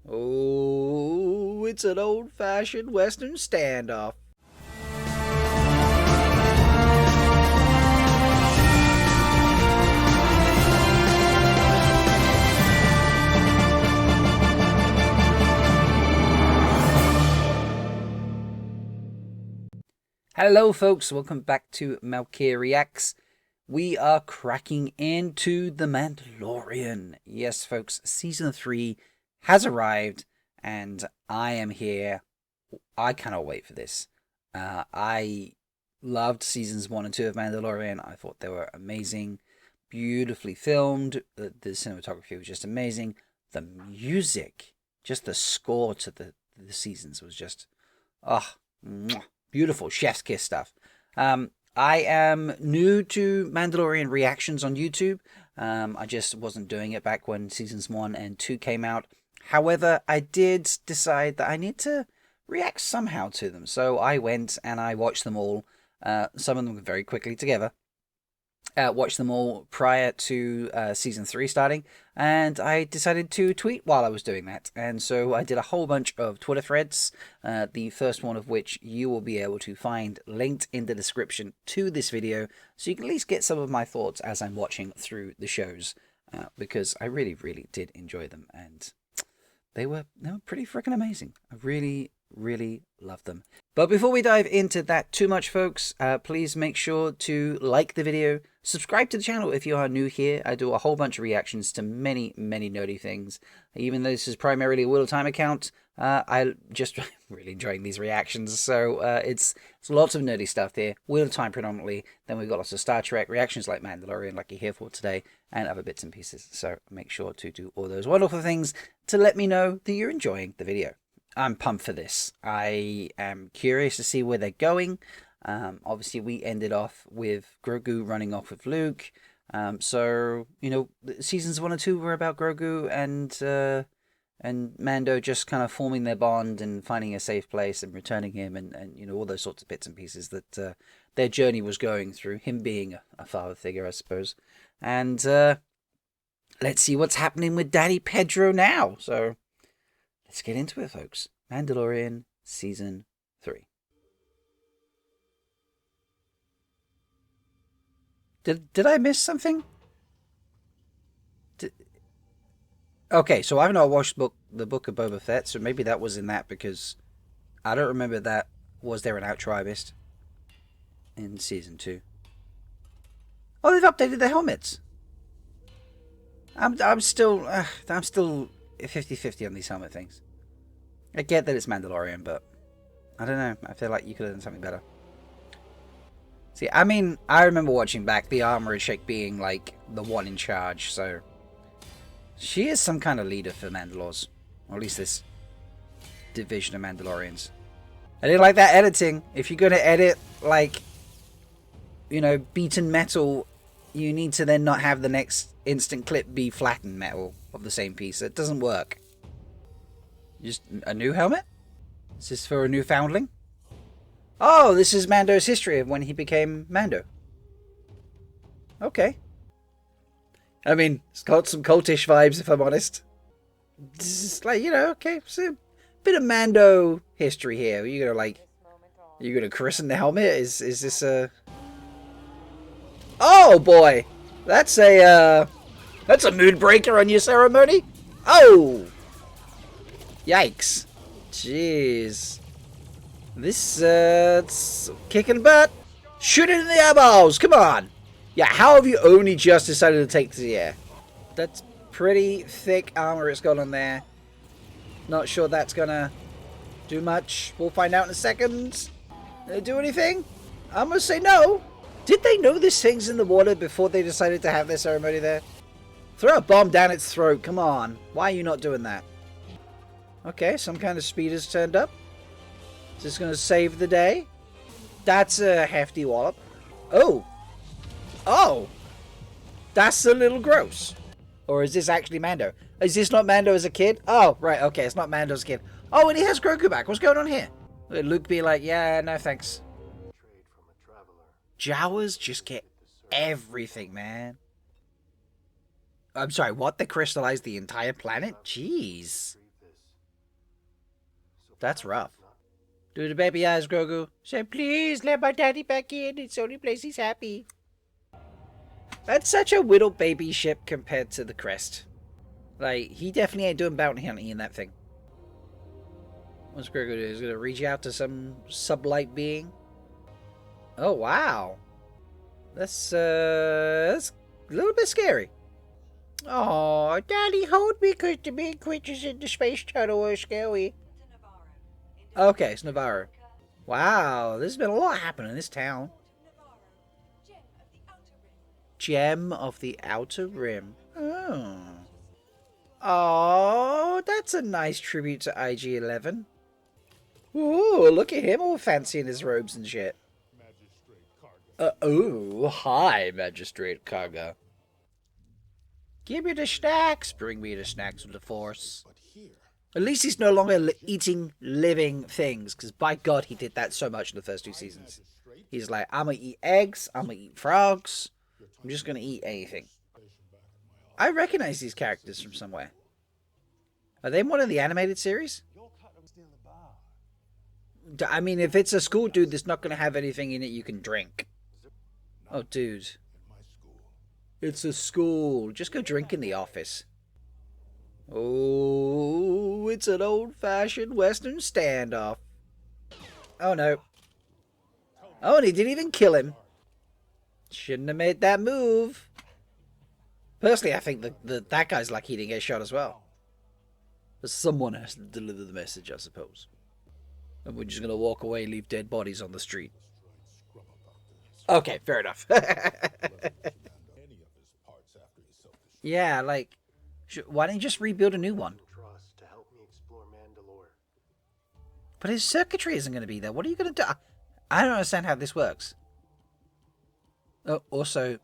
Oh, it's an old-fashioned Western standoff. Hello, folks. Welcome back to Malkier Reacts. We are cracking into The Mandalorian. Yes, folks, Season 3 has arrived, and I am here. I cannot wait for this. I loved Seasons 1 and 2 of Mandalorian. I thought they were amazing, beautifully filmed. The cinematography was just amazing. The music, just the score to the seasons was just, oh, mwah. Beautiful chef's kiss stuff. I am new to Mandalorian reactions on YouTube. I just wasn't doing it back when seasons 1 and 2 came out. However, I did decide that I need to react somehow to them. So I went and I watched them all. Some of them very quickly together. Watched them all prior to season 3 starting, and I decided to tweet while I was doing that. And so I did a whole bunch of Twitter threads, the first one of which you will be able to find linked in the description to this video, so you can at least get some of my thoughts as I'm watching through the shows, because I really, really did enjoy them, and they were pretty freaking amazing. I really love them. But before we dive into that too much, folks, please make sure to like the video, subscribe to the channel if you are new here. I do a whole bunch of reactions to many nerdy things. Even though this is primarily a Wheel of Time account, I just really enjoying these reactions. So it's lots of nerdy stuff here. Wheel of Time predominantly. Then we've got lots of Star Trek reactions like Mandalorian, like you're here for today, and other bits and pieces. So make sure to do all those wonderful things to let me know that you're enjoying the video. I'm pumped for this. I am curious to see where they're going. Obviously, we ended off with Grogu running off with Luke. So, you know, seasons 1 and 2 were about Grogu and Mando just kind of forming their bond and finding a safe place and returning him and you know, all those sorts of bits and pieces that their journey was going through. Him being a father figure, I suppose. And let's see what's happening with Daddy Pedro now. So let's get into it, folks. Mandalorian Season 3. Did I miss something? Okay, so I've not watched the book of Boba Fett, so maybe that was in that, because I don't remember that. Was there an outro I missed in Season 2? Oh, they've updated the helmets. I'm still 50-50 on these helmet things. I get that it's Mandalorian, but I don't know. I feel like you could have done something better. See, I mean, I remember watching back the Armorer chick being like the one in charge, so she is some kind of leader for Mandalores, or at least this division of Mandalorians. I didn't like that editing. If you're gonna edit like, you know, beaten metal, you need to then not have the next instant clip be flattened metal of the same piece. It doesn't work. Just a new helmet? Is this for a new foundling? Oh, this is Mando's history of when he became Mando. Okay. I mean, it's got some cultish vibes, if I'm honest. It's like, you know, okay, so a bit of Mando history here. Are you gonna christen the helmet? Is this a... Oh boy! That's a mood breaker on your ceremony? Oh! Yikes. Jeez. This, it's kicking butt. Shoot it in the eyeballs. Come on. Yeah, how have you only just decided to take to the air? That's pretty thick armor it's got on there. Not sure that's gonna do much. We'll find out in a second. Do anything? I'm gonna say no. Did they know this thing's in the water before they decided to have their ceremony there? Throw a bomb down its throat. Come on. Why are you not doing that? Okay, some kind of speeder's turned up. Is this going to save the day? That's a hefty wallop. Oh. Oh. That's a little gross. Or is this actually Mando? Is this not Mando as a kid? Oh, right, okay, it's not Mando as a kid. Oh, and he has Grogu back. What's going on here? Would Luke be like, yeah, no thanks. Jawas just get everything, man. I'm sorry, what? They crystallized the entire planet? Jeez. That's rough. Do the baby eyes, Grogu. Say, please let my daddy back in. It's the only place he's happy. That's such a little baby ship compared to the Crest. Like, he definitely ain't doing bounty hunting in that thing. What's Grogu do? He's gonna reach out to some sublight being? Oh, wow. That's a little bit scary. Oh, Daddy, hold me because the big creatures in the space shuttle are scary. Okay, it's Navarro. Wow, there's been a lot happening in this town. Gem of the Outer Rim. Oh. Oh, that's a nice tribute to IG-11. Ooh, look at him all fancy in his robes and shit. Oh, hi, Magistrate Karga. Give me the snacks. Bring me the snacks with the Force. At least he's no longer eating living things, because by God, he did that so much in the first 2 seasons. He's like, I'm going to eat eggs, I'm going to eat frogs, I'm just going to eat anything. I recognize these characters from somewhere. Are they in one of the animated series? I mean, if it's a school dude that's not going to have anything in it you can drink. Oh, dude. It's a school. Just go drink in the office. Oh, it's an old-fashioned Western standoff. Oh, no. Oh, and he didn't even kill him. Shouldn't have made that move. Personally, I think that guy's lucky he didn't get shot as well. But someone has to deliver the message, I suppose. And we're just going to walk away and leave dead bodies on the street. Okay, fair enough. Yeah, like, why don't you just rebuild a new one? But his circuitry isn't going to be there. What are you going to do? I don't understand how this works. Oh, also,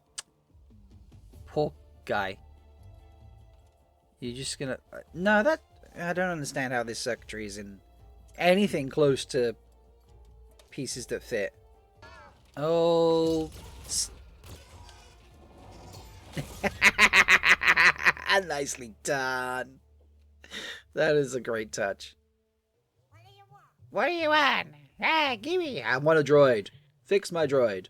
poor guy. You're just going to... No, that... I don't understand how this circuitry is in anything close to pieces that fit. Oh... Nicely done. That is a great touch. What do you want? Ah, gimme. I want a droid. Fix my droid.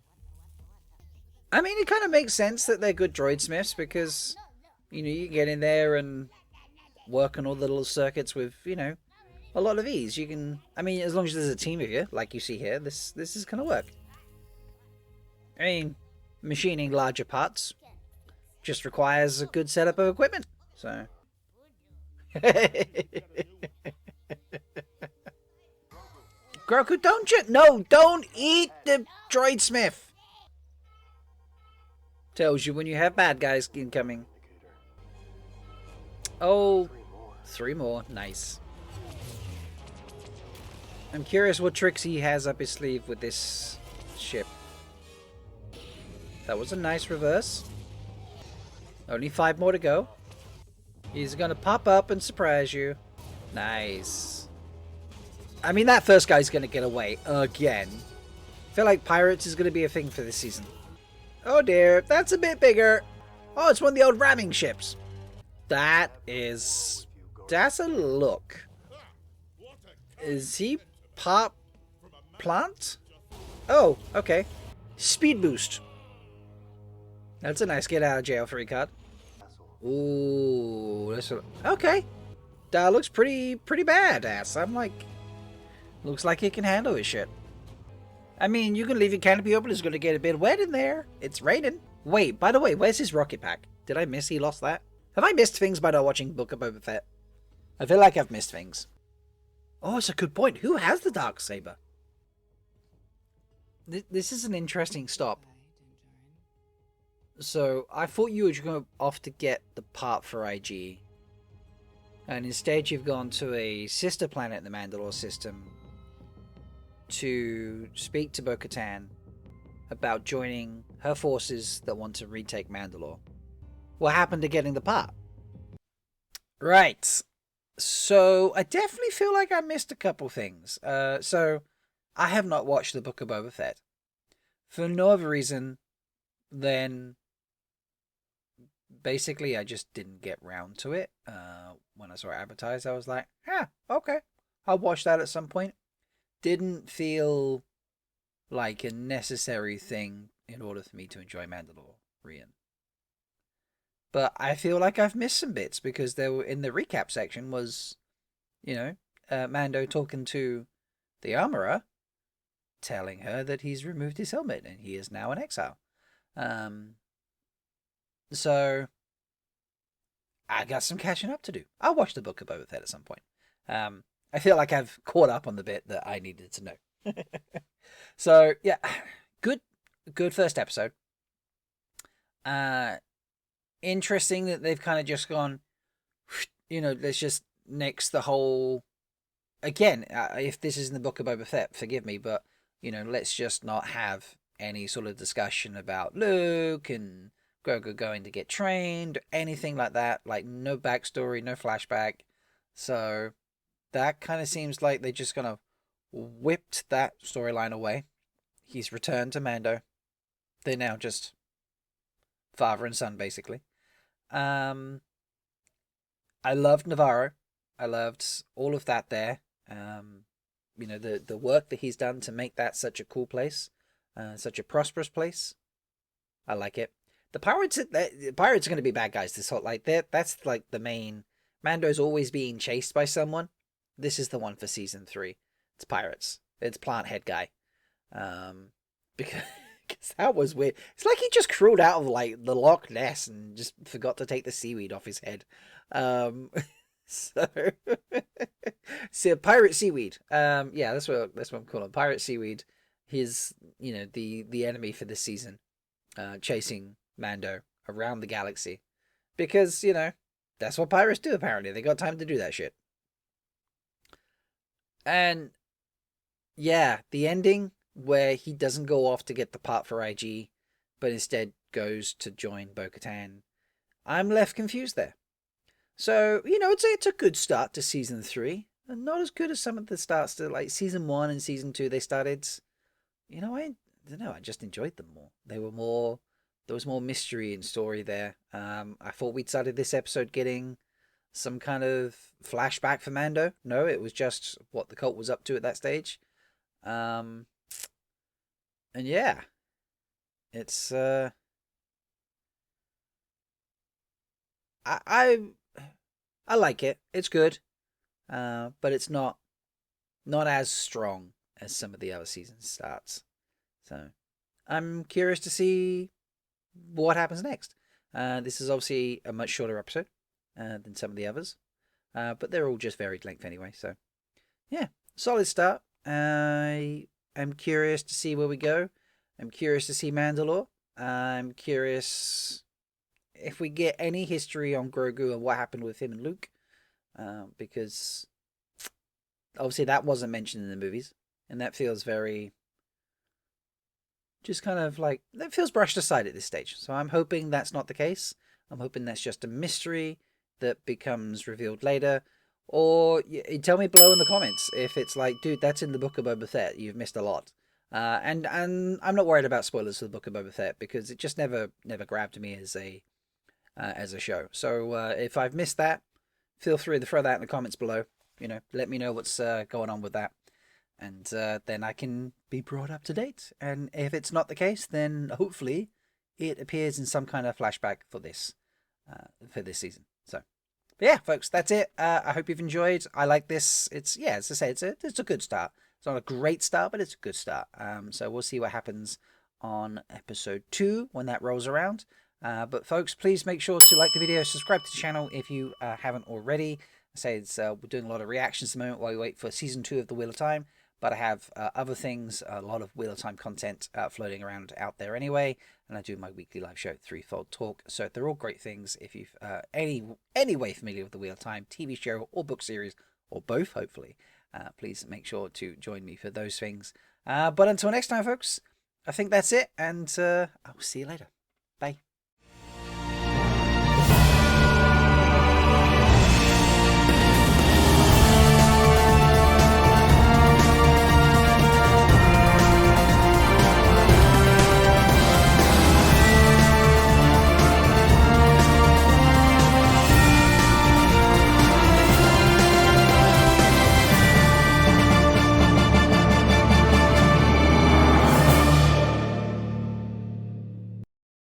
I mean, it kind of makes sense that they're good droid smiths because, you know, you can get in there and work on all the little circuits with, you know, a lot of ease. You can, I mean, as long as there's a team of you, like you see here, this is going to work. I mean, machining larger parts just requires a good setup of equipment. So. Grogu, don't you? No, don't eat the droid smith. Tells you when you have bad guys incoming. Oh, 3 more. Nice. I'm curious what tricks he has up his sleeve with this ship. That was a nice reverse. Only 5 more to go. He's gonna pop up and surprise you. Nice. I mean, that first guy's gonna get away again. I feel like pirates is gonna be a thing for this season. Oh dear, that's a bit bigger. Oh, it's one of the old ramming ships. That's a look. Is he plant? Oh, okay. Speed boost. That's a nice get out of jail free card. Ooh, okay. That looks pretty badass. I'm like, looks like he can handle his shit. I mean, you can leave your canopy open. It's going to get a bit wet in there. It's raining. Wait, by the way, where's his rocket pack? Did I miss he lost that? Have I missed things by not watching Book of Boba Fett? I feel like I've missed things. Oh, it's a good point. Who has the Darksaber? This is an interesting stop. So, I thought you were going off to get the part for IG. And instead you've gone to a sister planet in the Mandalore system to speak to Bo-Katan about joining her forces that want to retake Mandalore. What happened to getting the part? Right. So, I definitely feel like I missed a couple things. So, I have not watched the Book of Boba Fett. For no other reason than... Basically, I just didn't get round to it. When I saw it advertised, I was like, okay. I'll watch that at some point. Didn't feel like a necessary thing in order for me to enjoy Mandalorian. But I feel like I've missed some bits because there were in the recap section was, you know, Mando talking to the armorer, telling her that he's removed his helmet and he is now in exile. Um, so I got some catching up to do. I'll watch the Book of Boba Fett at some point. I feel like I've caught up on the bit that I needed to know. So yeah, good, good first episode. Uh, Interesting that they've kind of just gone, let's just nix the whole. Again, if this is in the Book of Boba Fett, forgive me, but let's just not have any sort of discussion about Luke and Grogu going to get trained, or anything like that. Like no backstory, no flashback. So that kind of seems like they just kind of whipped that storyline away. He's returned to Mando. They're now just father and son, basically. Um, I loved Navarro. I loved all of that there. The work that he's done to make that such a cool place, such a prosperous place. I like it. The pirates are going to be bad guys. This whole that's like the main. Mando's always being chased by someone. This is the one for season 3. It's pirates. It's plant head guy. Because that was weird. It's like he just crawled out of like the Loch Ness and just forgot to take the seaweed off his head. So, so pirate seaweed. Yeah, that's what I'm calling pirate seaweed. He's the enemy for this season, chasing Mando around the galaxy, because that's what pirates do. Apparently, they got time to do that shit. And yeah, the ending where he doesn't go off to get the part for IG, but instead goes to join Bo-Katan. I'm left confused there. So, it's a good start to season 3. And not as good as some of the starts to like season 1 and season 2. They started, I don't know, I just enjoyed them more. There was more mystery and story there. I thought we'd started this episode getting some kind of flashback for Mando. No, it was just what the cult was up to at that stage. And yeah, it's I I like it. It's good, but it's not as strong as some of the other season starts. So I'm curious to see what happens next. This is obviously a much shorter episode than some of the others, but they're all just varied length anyway. So yeah, solid start. I am curious to see where we go. I'm curious to see Mandalore. I'm curious if we get any history on Grogu and what happened with him and Luke, because obviously that wasn't mentioned in the movies, and that feels very just kind of like that feels brushed aside at this stage. So I'm hoping that's not the case. I'm hoping that's just a mystery that becomes revealed later. Or tell me below in the comments if it's like, dude, that's in the Book of Boba Fett. You've missed a lot. And I'm not worried about spoilers for the Book of Boba Fett because it just never grabbed me as a show. So if I've missed that, feel free to throw that in the comments below. Let me know what's going on with that, and then I can be brought up to date. And if it's not the case, then hopefully it appears in some kind of flashback for this season. So. But yeah, folks, that's it. I hope you've enjoyed. I like this. It's as I say, it's a good start. It's not a great start, but it's a good start. So we'll see what happens on episode 2 when that rolls around. But folks, please make sure to like the video, subscribe to the channel if you haven't already. I say we're doing a lot of reactions at the moment while we wait for season 2 of the Wheel of Time. But I have other things, a lot of Wheel of Time content floating around out there anyway. And I do my weekly live show, Threefold Talk. So they're all great things. If you've any way familiar with the Wheel of Time, TV show or book series, or both, hopefully, please make sure to join me for those things. But until next time, folks, I think that's it. And I will see you later. Bye.